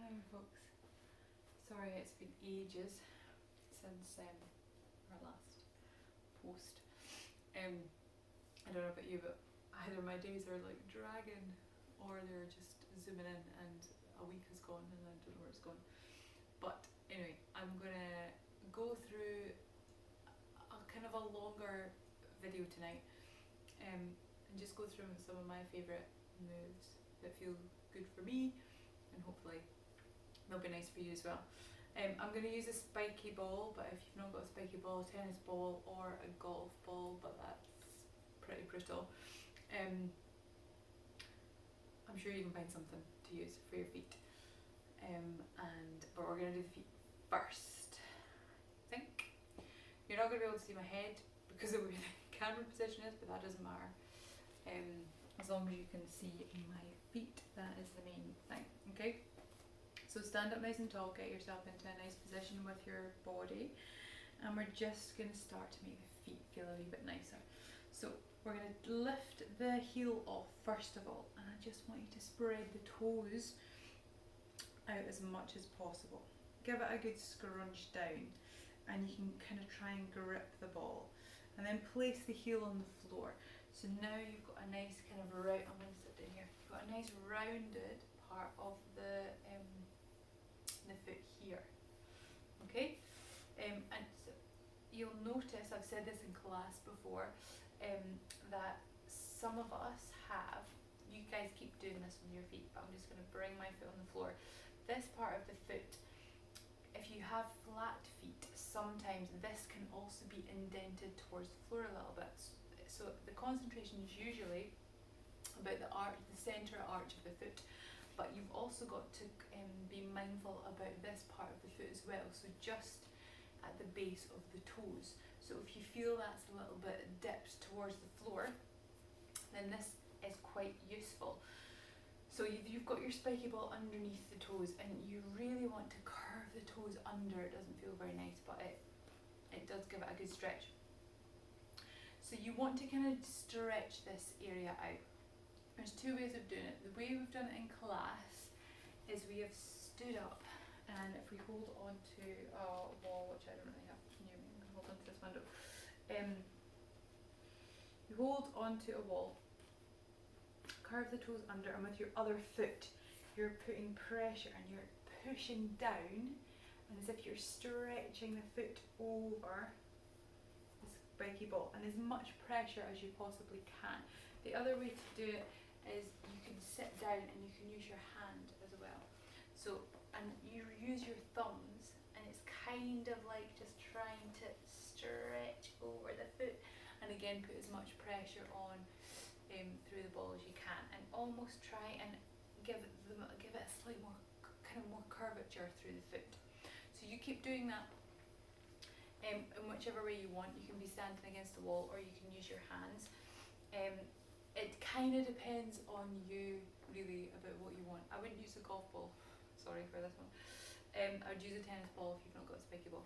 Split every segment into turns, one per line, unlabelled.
Hi folks, sorry it's been ages since our last post. I don't know about you, but either my days are like dragging or they're just zooming in and a week is gone and I don't know where it's gone. But anyway, I'm gonna go through a kind of a longer video tonight and just go through some of my favourite moves that feel good for me and hopefully they'll be nice for you as well. I'm going to use a spiky ball, but if you've not got a spiky ball, a tennis ball or a golf ball, but that's pretty brutal. I'm sure you can find something to use for your feet. But we're going to do the feet first, I think. You're not going to be able to see my head because of where the camera position is, but that doesn't matter. As long as you can see my feet, that is the main thing, okay? So stand up nice and tall, get yourself into a nice position with your body, and we're just going to start to make the feet feel a wee bit nicer. So we're going to lift the heel off first of all, and I just want you to spread the toes out as much as possible. Give it a good scrunch down, and you can kind of try and grip the ball, and then place the heel on the floor. So now you've got a nice kind of round, I'm going to sit down here, you've got a nice rounded part of the foot here, okay? And so you'll notice, I've said this in class before, that some of us have, you guys keep doing this with your feet, but I'm just going to bring my foot on the floor. This part of the foot, if you have flat feet, sometimes this can also be indented towards the floor a little bit. So the concentration is usually about the centre arch of the foot, but you've also got to be mindful about this part of the foot as well, so just at the base of the toes. So if you feel that's a little bit dipped towards the floor, then this is quite useful. So you've got your spiky ball underneath the toes, and you really want to curve the toes under. It doesn't feel very nice, but it does give it a good stretch. So you want to kind of stretch this area out. There's two ways of doing it. The way we've done it in class is we have stood up, and if we hold on to a wall, which I don't really have, can you hold on to this window? You hold onto a wall, curve the toes under, and with your other foot you're putting pressure and you're pushing down, and as if you're stretching the foot over the spiky ball, and as much pressure as you possibly can. The other way to do it is you can sit down and you can use your hand as well. So, and you use your thumbs, and it's kind of like just trying to stretch over the foot, and again put as much pressure on through the ball as you can, and almost try and give it a slightly more curvature through the foot. So you keep doing that in whichever way you want. You can be standing against the wall or you can use your hands. It kind of depends on you really about what you want. I wouldn't use a golf ball, sorry for this one. I would use a tennis ball if you've not got a spiky ball.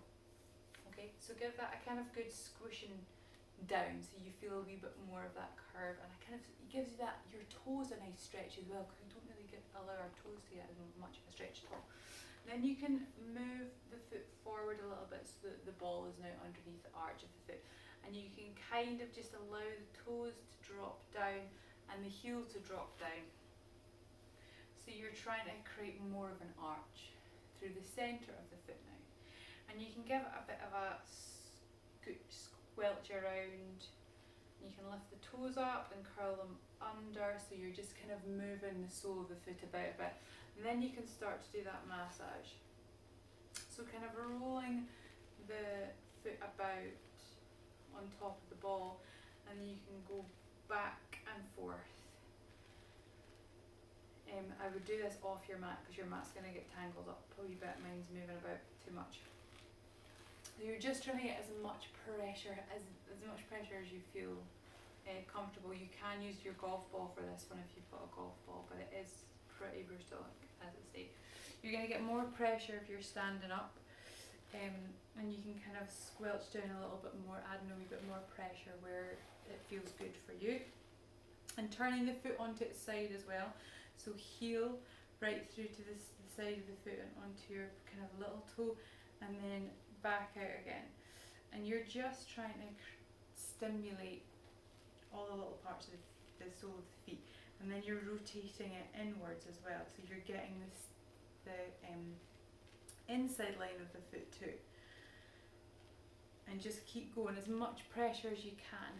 Okay, so give that a kind of good squishing down so you feel a wee bit more of that curve, and it gives you that, your toes a nice stretch as well, because we don't really allow our toes to get as much of a stretch at all. Then you can move the foot forward a little bit so that the ball is now underneath the arch of the foot, and you can kind of just allow the toes to drop down and the heel to drop down. So you're trying to create more of an arch through the centre of the foot now, and you can give it a bit of a squelch around. You can lift the toes up and curl them under, so you're just kind of moving the sole of the foot about a bit, and then you can start to do that massage. So kind of rolling the foot about on top of the ball, and then you can go back and forth. I would do this off your mat because your mat's going to get tangled up a wee bit. Mine's moving about too much. So you're just trying to get as much pressure as you feel comfortable. You can use your golf ball for this one if you've got a golf ball, but it is pretty brutal, as I say. You're going to get more pressure if you're standing up, and you can kind of squelch down a little bit more, adding a wee bit more pressure where it feels good for you. And turning the foot onto its side as well. So heel right through to the side of the foot and onto your kind of little toe, and then back out again. And you're just trying to stimulate all the little parts of the sole of the feet, and then you're rotating it inwards as well, so you're getting the inside line of the foot too. And just keep going, as much pressure as you can,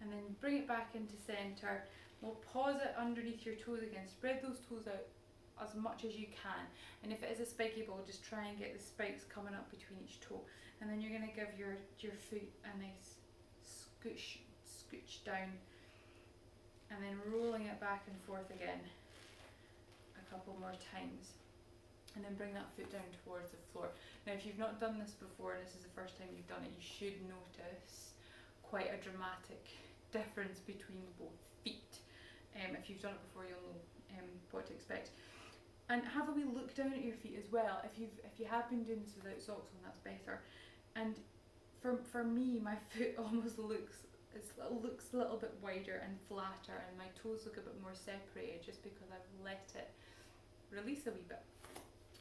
and then bring it back into centre. We'll pause it underneath your toes again, spread those toes out as much as you can, and if it is a spiky ball, just try and get the spikes coming up between each toe. And then you're going to give your foot a nice scooch down, and then rolling it back and forth again a couple more times, and then bring that foot down towards the floor. Now if you've not done this before and this is the first time you've done it, you should notice quite a dramatic difference between both feet. If you've done it before, you'll know what to expect. And have a wee look down at your feet as well. If you have been doing this without socks on, that's better. And for me, my foot almost looks a little bit wider and flatter, and my toes look a bit more separated just because I've let it release a wee bit.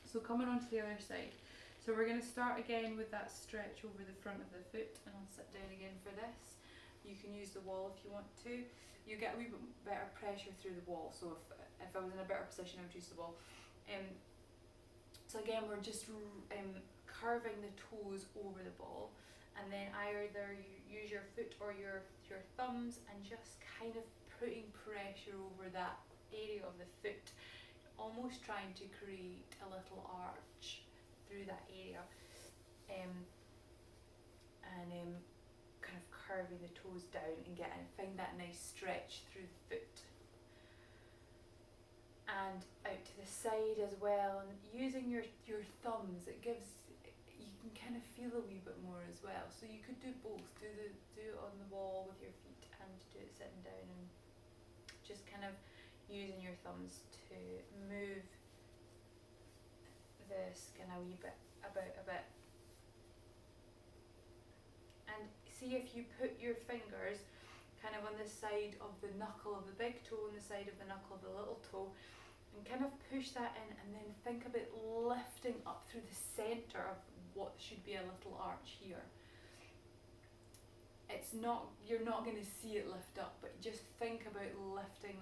So coming on to the other side. So we're going to start again with that stretch over the front of the foot, and I'll sit down again for this. You can use the wall if you want to. You get a wee bit better pressure through the wall, so if I was in a better position, I would use the wall. So again, we're just curving the toes over the ball, and then either you use your foot or your thumbs and just kind of putting pressure over that area of the foot, almost trying to create a little arch through that area, and kind of curving the toes down and find that nice stretch through the foot. And out to the side as well, and using your thumbs, you can kind of feel a wee bit more as well. So you could do both, do it on the wall with your feet and do it sitting down, and just kind of using your thumbs to move the skin a wee bit about a bit. And see if you put your fingers kind of on the side of the knuckle of the big toe and the side of the knuckle of the little toe, and kind of push that in, and then think about lifting up through the centre of what should be a little arch here. You're not going to see it lift up, but just think about lifting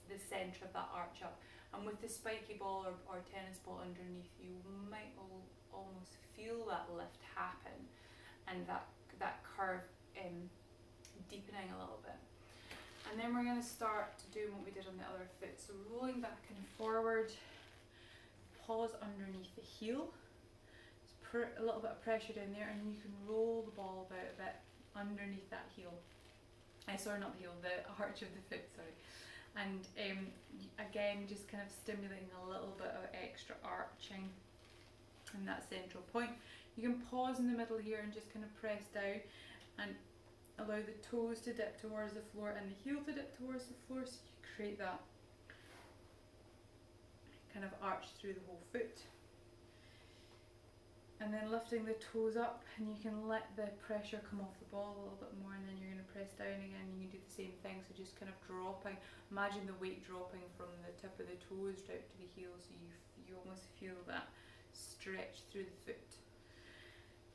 the centre of that arch up. And with the spiky ball or tennis ball underneath, you might almost feel that lift happen, and that curve deepening a little bit. And then we're going to start doing what we did on the other foot. So rolling back and forward, pause underneath the heel. Just put a little bit of pressure down there, and you can roll the ball about a bit underneath that heel. Sorry, not the heel, the arch of the foot, sorry. And again, just kind of stimulating a little bit of extra arching in that central point. You can pause in the middle here and just kind of press down and allow the toes to dip towards the floor and the heel to dip towards the floor, so you create that kind of arch through the whole foot. And then lifting the toes up, and you can let the pressure come off the ball a little bit more, and then you're going to press down again, and you can do the same thing, so just kind of dropping, imagine the weight dropping from the tip of the toes out to the heel, so you almost feel that stretch through the foot.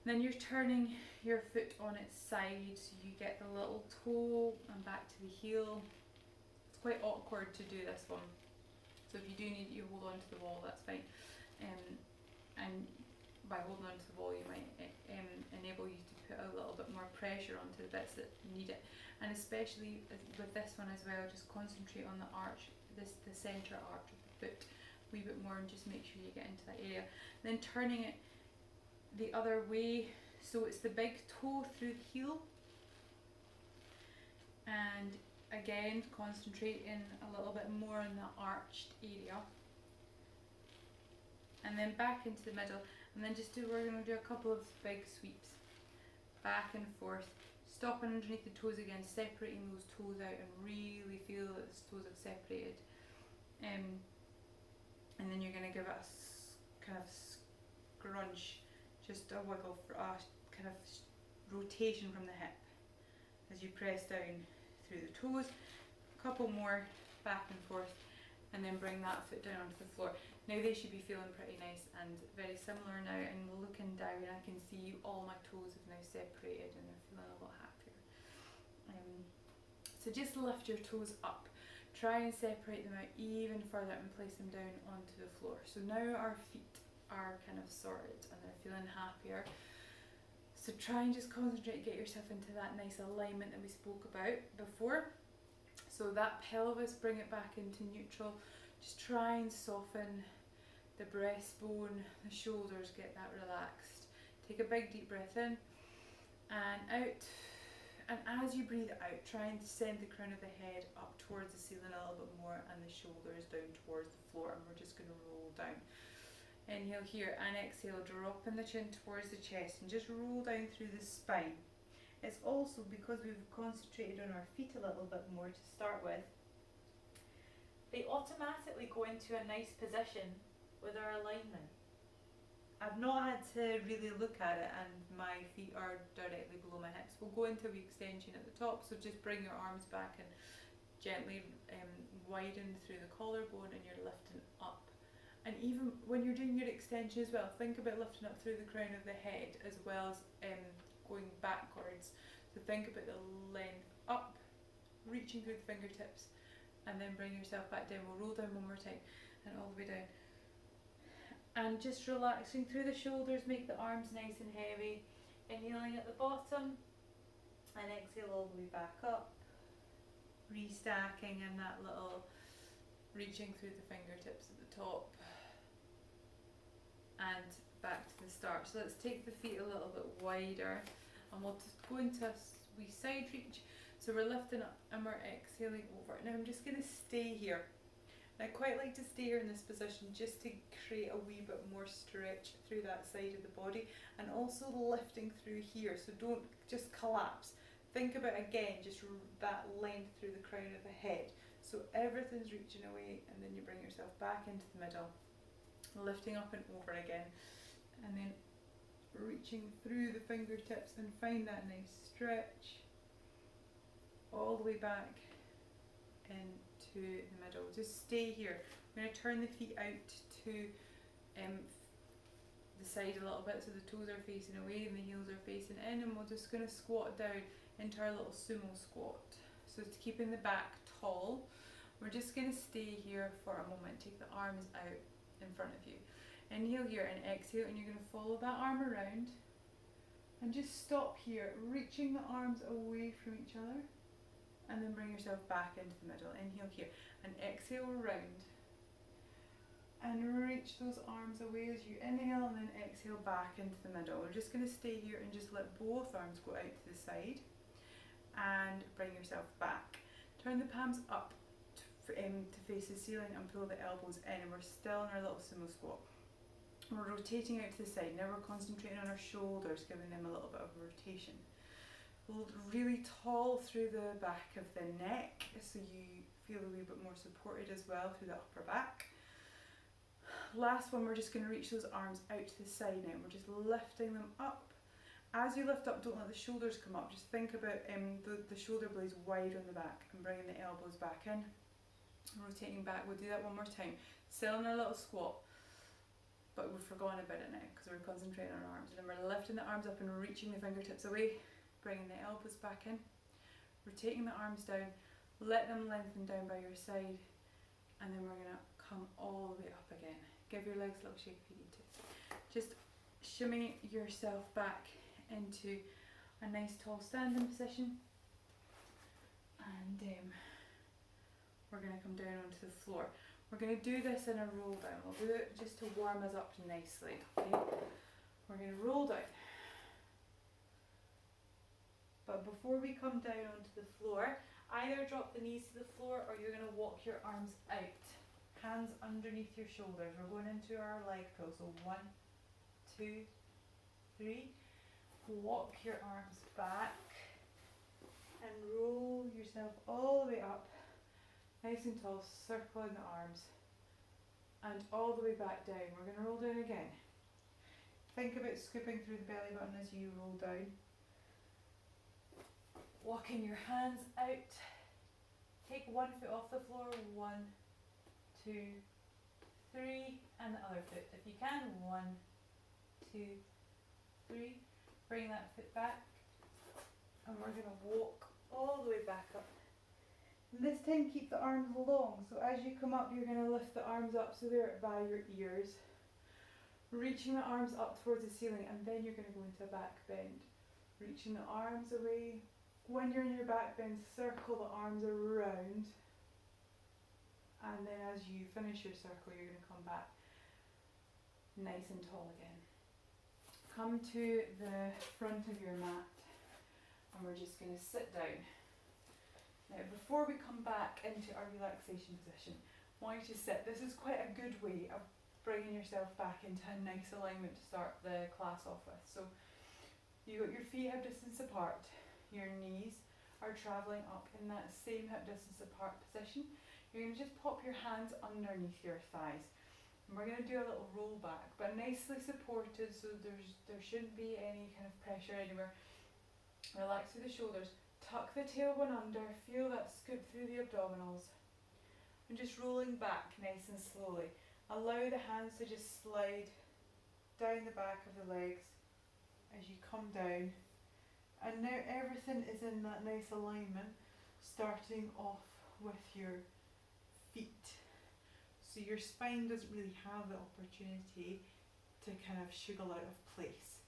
Then you're turning your foot on its side, so you get the little toe and back to the heel. It's quite awkward to do this one, so if you do need to hold on to the wall, that's fine. And by holding on to the wall, you might enable you to put a little bit more pressure onto the bits that need it. And especially with this one as well, just concentrate on the arch, the centre arch of the foot a wee bit more, and just make sure you get into that area. Then turning it the other way, so it's the big toe through the heel, and again concentrating a little bit more on the arched area, and then back into the middle, and then we're going to do a couple of big sweeps back and forth, stopping underneath the toes again, separating those toes out, and really feel that the toes have separated, and then you're going to give it a kind of scrunch, just a wiggle for a kind of rotation from the hip as you press down through the toes. A couple more back and forth, and then bring that foot down onto the floor. Now they should be feeling pretty nice and very similar now, and looking down I can see all my toes have now separated and they're feeling a lot happier. So just lift your toes up, try and separate them out even further and place them down onto the floor. So now our feet are kind of sorted and they're feeling happier. So try and just concentrate, get yourself into that nice alignment that we spoke about before. So that pelvis, bring it back into neutral. Just try and soften the breastbone, the shoulders, get that relaxed. Take a big deep breath in and out. And as you breathe out, try and send the crown of the head up towards the ceiling a little bit more and the shoulders down towards the floor, and we're just going to roll down. Inhale here and exhale, dropping the chin towards the chest and just roll down through the spine. It's also because we've concentrated on our feet a little bit more to start with, they automatically go into a nice position with our alignment. I've not had to really look at it, and my feet are directly below my hips. We'll go into a wee extension at the top, so just bring your arms back and gently widen through the collarbone, and you're lifting up. And even when you're doing your extension as well, think about lifting up through the crown of the head as well as going backwards. So think about the length up, reaching through the fingertips, and then bring yourself back down. We'll roll down one more time and all the way down. And just relaxing through the shoulders, make the arms nice and heavy. Inhaling at the bottom and exhale all the way back up. Restacking and that little reaching through the fingertips at the top. And back to the start. So let's take the feet a little bit wider and we'll just go into a wee side reach. So we're lifting up and we're exhaling over. Now I'm just going to stay here. I quite like to stay here in this position just to create a wee bit more stretch through that side of the body, and also lifting through here, so don't just collapse. Think about again just that length through the crown of the head, so everything's reaching away, and then you bring yourself back into the middle, lifting up and over again, and then reaching through the fingertips and find that nice stretch all the way back into the middle. Just stay here. I'm going to turn the feet out to the side a little bit so the toes are facing away and the heels are facing in, and we're just going to squat down into our little sumo squat. So it's keeping the back tall. We're just going to stay here for a moment. Take the arms out in front of you. Inhale here and exhale, and you're going to follow that arm around and just stop here, reaching the arms away from each other. And then bring yourself back into the middle. Inhale here and exhale around. And reach those arms away as you inhale, and then exhale back into the middle. We're just going to stay here and just let both arms go out to the side. And bring yourself back. Turn the palms up to face the ceiling and pull the elbows in. And we're still in our little sumo squat. We're rotating out to the side. Now we're concentrating on our shoulders, giving them a little bit of rotation. Really tall through the back of the neck, so you feel a wee bit more supported as well through the upper back. Last one, we're just going to reach those arms out to the side now. We're just lifting them up. As you lift up, don't let the shoulders come up. Just think about the shoulder blades wide on the back and bringing the elbows back in. Rotating back. We'll do that one more time. Still in our little squat, but we've forgotten about it now because we're concentrating on our arms. And then we're lifting the arms up and reaching the fingertips away. Bringing the elbows back in, rotating the arms down, let them lengthen down by your side, and then we're going to come all the way up again. Give your legs a little shake if you need to. Just shimmy yourself back into a nice tall standing position, and we're going to come down onto the floor. We're going to do this in a roll down. We'll do it just to warm us up nicely. Okay? We're going to roll down. But before we come down onto the floor, either drop the knees to the floor or you're going to walk your arms out. Hands underneath your shoulders. We're going into our leg pull. So 1, 2, 3. Walk your arms back and roll yourself all the way up. Nice and tall, circling the arms. And all the way back down. We're going to roll down again. Think about scooping through the belly button as you roll down. Walking your hands out. Take one foot off the floor. 1, 2, 3, and the other foot. If you can, 1, 2, 3. Bring that foot back, and we're going to walk all the way back up. And this time keep the arms long, so as you come up you're going to lift the arms up so they're by your ears, reaching the arms up towards the ceiling, and then you're going to go into a back bend, reaching the arms away. When you're in your back bend, circle the arms around, and then as you finish your circle you're going to come back nice and tall again. Come to the front of your mat, and we're just going to sit down. Now before we come back into our relaxation position, I want you to sit. This is quite a good way of bringing yourself back into a nice alignment to start the class off with. So you got your feet hip distance apart, your knees are travelling up in that same hip distance apart position. You're going to just pop your hands underneath your thighs. And we're going to do a little roll back, but nicely supported, so there shouldn't be any kind of pressure anywhere. Relax through the shoulders, tuck the tailbone under, feel that scoop through the abdominals, and just rolling back nice and slowly. Allow the hands to just slide down the back of the legs as you come down. And now everything is in that nice alignment, starting off with your feet. So your spine doesn't really have the opportunity to kind of shuggle out of place.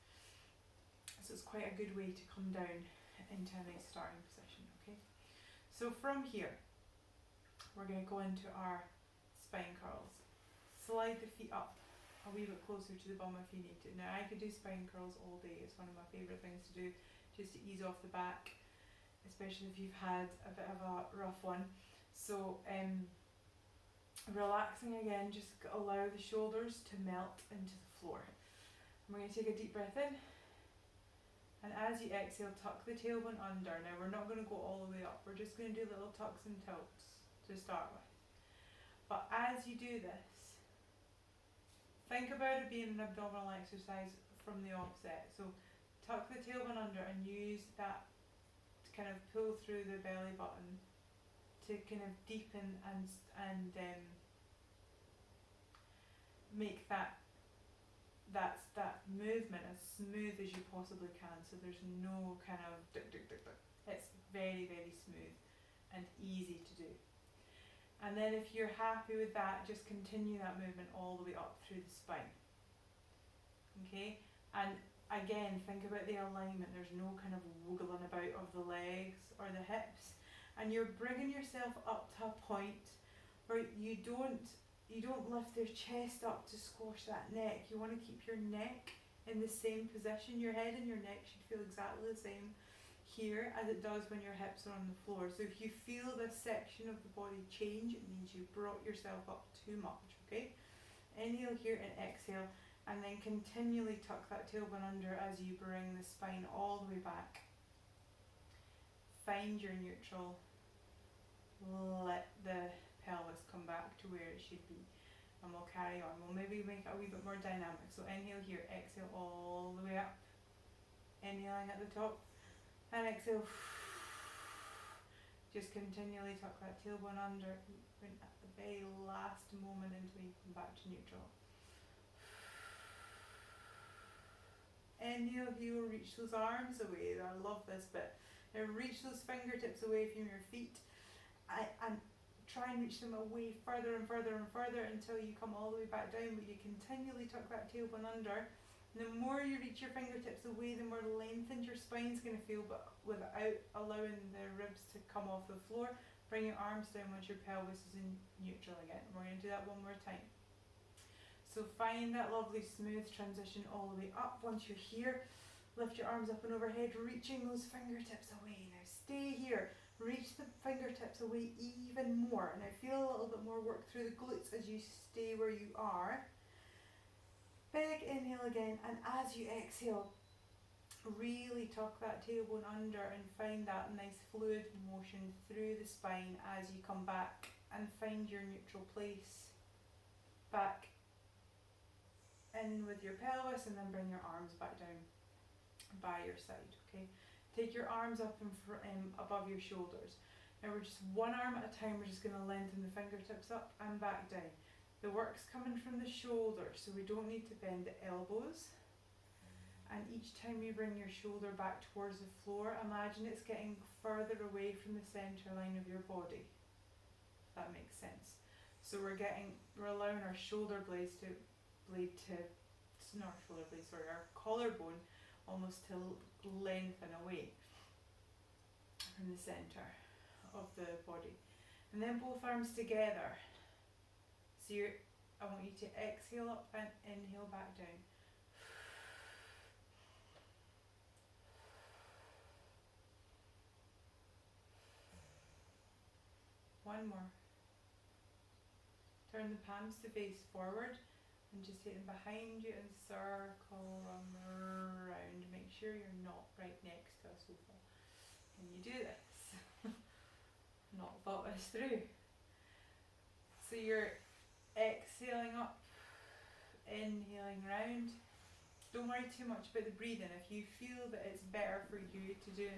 So it's quite a good way to come down into a nice starting position, okay? So from here, we're going to go into our spine curls. Slide the feet up a wee bit closer to the bum if you need to. Now I could do spine curls all day. It's one of my favourite things to do, just to ease off the back, especially if you've had a bit of a rough one. So relaxing again, just allow the shoulders to melt into the floor. We're going to take a deep breath in, and as you exhale, tuck the tailbone under. Now we're not going to go all the way up, we're just going to do little tucks and tilts to start with. But as you do this, think about it being an abdominal exercise from the offset. So tuck the tailbone under and use that to kind of pull through the belly button to kind of deepen and make that movement as smooth as you possibly can, so there's no kind of duck. It's very, very smooth and easy to do. And then if you're happy with that, just continue that movement all the way up through the spine. Okay, and again, think about the alignment. There's no kind of wiggling about of the legs or the hips, and you're bringing yourself up to a point where you don't lift your chest up to squash that neck. You want to keep your neck in the same position. Your head and your neck should feel exactly the same here as it does when your hips are on the floor. So if you feel this section of the body change, it means you brought yourself up too much, okay? Inhale here and exhale, and then continually tuck that tailbone under as you bring the spine all the way back. Find your neutral. Let the pelvis come back to where it should be, and we'll carry on. We'll maybe make it a wee bit more dynamic. So inhale here, exhale all the way up, inhaling at the top, and exhale. Just continually tuck that tailbone under, even at the very last moment until you come back to neutral. Inhale here, reach those arms away. I love this bit. Now reach those fingertips away from your feet, and try and reach them away further and further and further until you come all the way back down, but you continually tuck that tailbone under. And the more you reach your fingertips away, the more lengthened your spine's going to feel, but without allowing the ribs to come off the floor. Bring your arms down once your pelvis is in neutral again. We're going to do that one more time. So find that lovely smooth transition all the way up. Once you're here, lift your arms up and overhead, reaching those fingertips away. Now stay here. Reach the fingertips away even more. Now feel a little bit more work through the glutes as you stay where you are. Big inhale again, and as you exhale, really tuck that tailbone under and find that nice fluid motion through the spine as you come back and find your neutral place. Back in with your pelvis, and then bring your arms back down by your side, okay? Take your arms up above your shoulders.
Now we're just one arm at a time, we're just going to lengthen the fingertips up and back down. The work's coming from the shoulder, so we don't need to bend the elbows. And each time you bring your shoulder back towards the floor, imagine it's getting further away from the centre line of your body. If that makes sense. So we're allowing our shoulder blades to, our collarbone almost to lengthen away from the centre of the body. And then both arms together. So I want you to exhale up and inhale back down. One more. Turn the palms to face forward and just take them behind you and circle them around. Make sure you're not right next to a sofa. Can you do this? Not thought this through. So you're exhaling up, inhaling round. Don't worry too much about the breathing. If you feel that it's better for you to do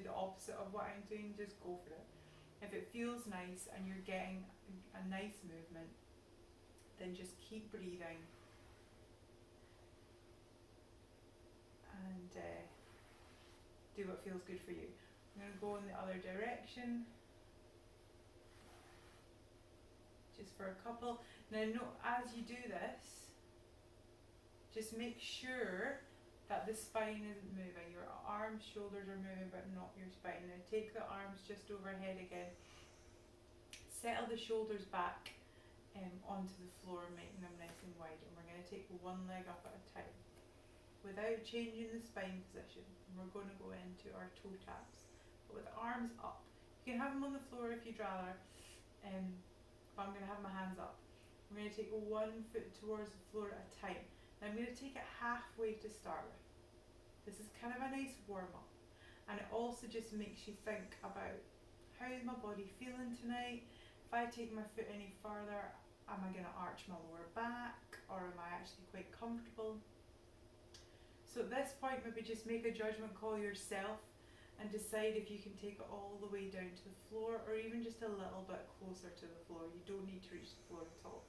the opposite of what I'm doing, just go for it. If it feels nice and you're getting a nice movement, then just keep breathing and do what feels good for you. I'm going to go in the other direction just for a couple. Now as you do this, just make sure that the spine isn't moving. Your arms, shoulders are moving but not your spine. Now take the arms just overhead again. Settle the shoulders back onto the floor, making them nice and wide. And we're going to take one leg up at a time without changing the spine position. And we're going to go into our toe taps, but with the arms up. You can have them on the floor if you'd rather, but I'm going to have my hands up. We're going to take one foot towards the floor at a time. Now I'm going to take it halfway to start with. This is kind of a nice warm-up, and it also just makes you think about how's my body feeling tonight. If I take my foot any further, am I going to arch my lower back, or am I actually quite comfortable? So at this point, maybe just make a judgment call yourself and decide if you can take it all the way down to the floor, or even just a little bit closer to the floor. You don't need to reach the floor at all,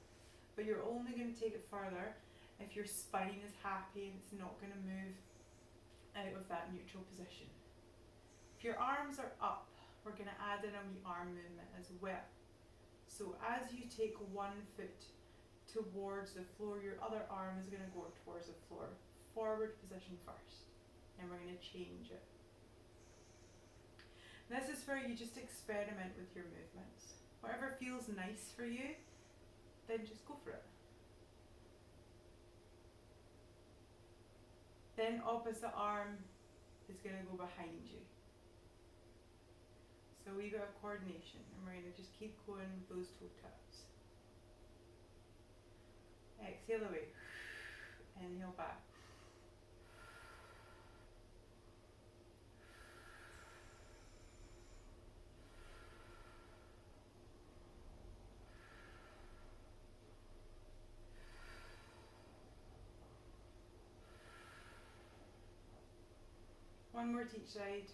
but you're only going to take it further if your spine is happy and it's not going to move out of that neutral position. If your arms are up, we're going to add in a wee arm movement as well. So as you take one foot towards the floor, your other arm is going to go towards the floor. Forward position first, and we're going to change it. This is where you just experiment with your movements. Whatever feels nice for you, then just go for it. Then opposite arm is going to go behind you. So a wee bit of coordination, and we're going to just keep going with those toe taps. Exhale away, inhale back. One more to each side.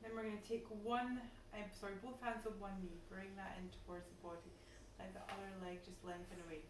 Then we're going to take both hands on one knee, bring that in towards the body. Let the other leg just lengthen away.